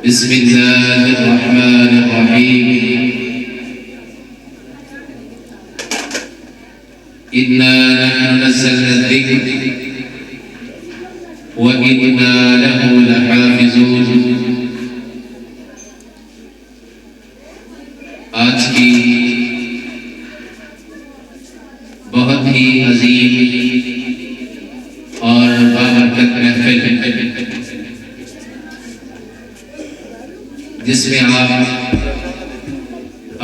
بسم الله الرحمن الرحيم إنا نحن نزلنا الذكر وإنا له لحافظون। आज की बहुत ही अजीम और बाबरकत महफिल जिसमें आप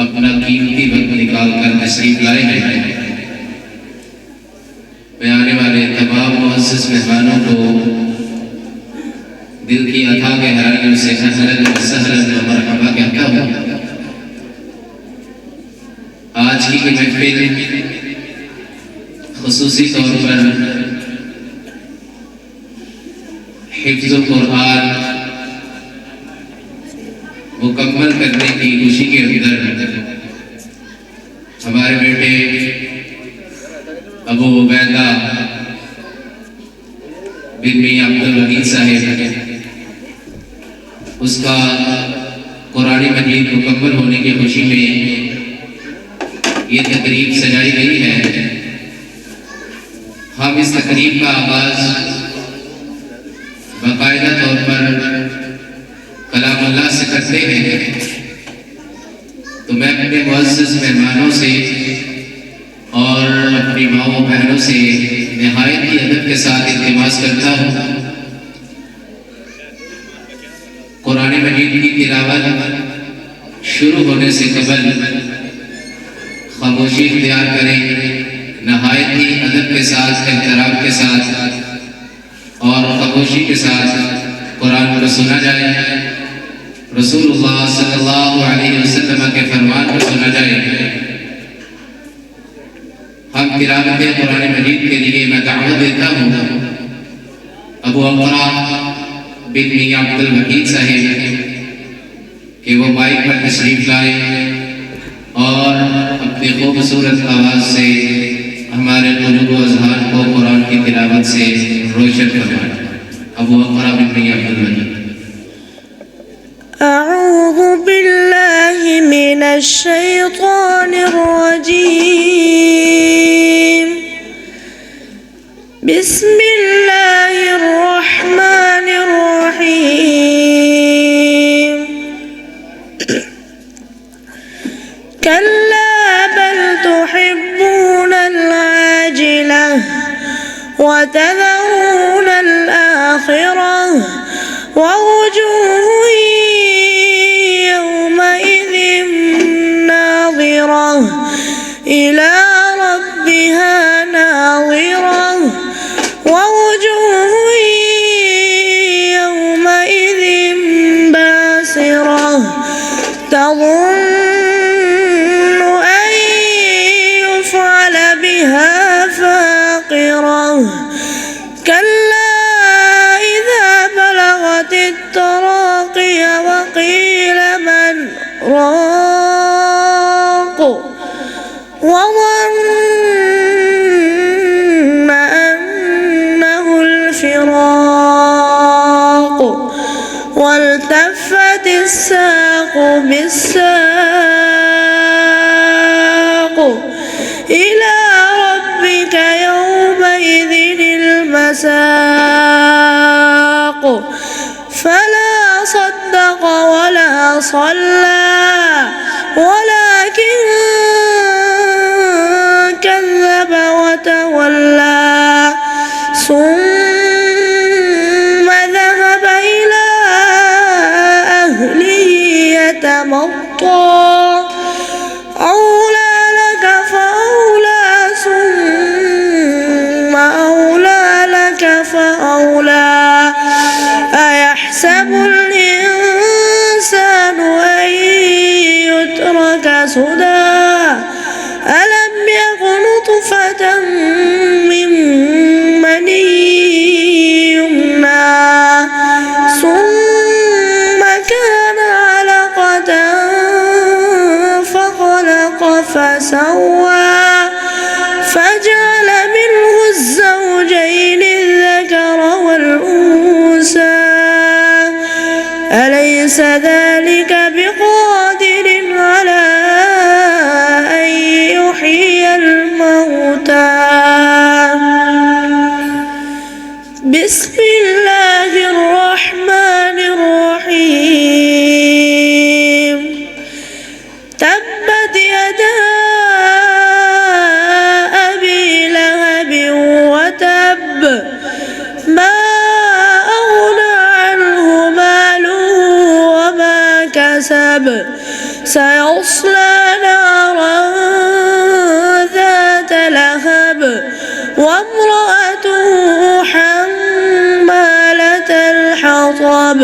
अपना कीमती वक्त निकाल कर तशरीफ लाए हैं, मैं आने वाले तमाम मुअज़्ज़िज़ मेहमानों को दिल की अथाह गहराइयों से अहलन व सहलन व मरहबा कहता हूँ। आज की ये महफिल खुसूसी तौर पर हिफ्ज़ुल कुरान मुकम्मल करने की खुशी के अंदर हमारे बेटे अबू उबैदा बिन मियां अब्दुल वहीद साहिब उसका कुरान मजीद मुकम्मल होने की खुशी में ये तकरीब सजाई गई है। हम इस तकरीब का आगाज बाकायदा तौर पर कलाम अल्लाह से करते हैं, तो मैं अपने मुअज़्ज़िज़ मेहमानों से और अपनी माओ बहनों से निहायत ही अदब के साथ इल्तिमास करता हूँ, कुरान मजीद की तिलावत शुरू होने से कबल खामोशी इख्तियार करें, नहायत ही अदब के साथ, एहतराम के साथ और खामोशी के साथ कुरान को सुना जाए, रसूलुल्लाह सल्लल्लाहु अलैहि वसल्लम के फरमान को सुना जाए। हम तिलावत कुरान मजीद के लिए मैं दावत देता हूँ अबू अक़रा बिन मियां अब्दुल वहीद साहिब कि वो माइक पर तशरीफ लाए और अपनी खूबसूरत आवाज़ से हमारे क़ुलूब व अज़हान को कुरान की तिलावत से रोशन फरमाएं। अबू अक़रा बिन मियां अब्दुल वहीद। अऊज़ु बिल्लाहि मिनश शैतानिर रजीम। बिस्मिल्लाहिर रहमानिर रहीम। कल्ला बल तुहिब्बूनल आजिलह व तज़रूनल आखिरह ववुजूहुन यौमइज़िन नाज़िरह इला रब्बिहा नाज़िरह ववुजूहुन यौमइज़िन बासिरह तज़ुन्नु अन युफ़अल बिहा फाक़िरह कल्ला التراقي وقيل من راق وظن أنه الفراق والتفت الساق بالساق إلى ربك يومئذ المساق فلا صدق ولا صلى ولكن كذب وتولى ثم ذهب إلى أهله يتمطى أولى لك فأولى ثم أولى لك فأولى أيحسب الإنسان أن يترك سدى ألم يك نطفة من مني يمنى ثم كان علقة فخلق فسوى فجعل منه الزوجين الذكر والأنثى أليس أليس ذلك بقادر على أن يحيي الموتى بسم الله الرحمن الرحيم تبت يدا أبي لهب وتب ما أغنى عنه ماله وما كسب سيصلى نارا ذات لهب وامرأته حمالة الحطب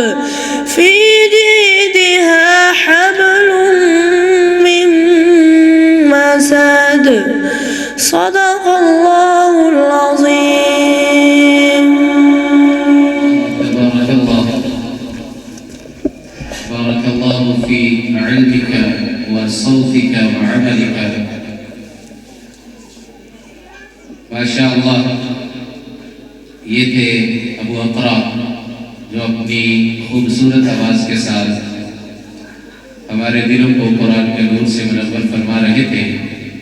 في جيدها حبل من مسد صدق الله العظيم. تبارك الله، بارك الله في علمك وصوتك وعملك. माशा अल्लाह, ये थे अबू अक़रा जो अपनी खूबसूरत आवाज़ के साथ हमारे दिलों को कुरान के नूर से मुनव्वर फरमा रहे थे।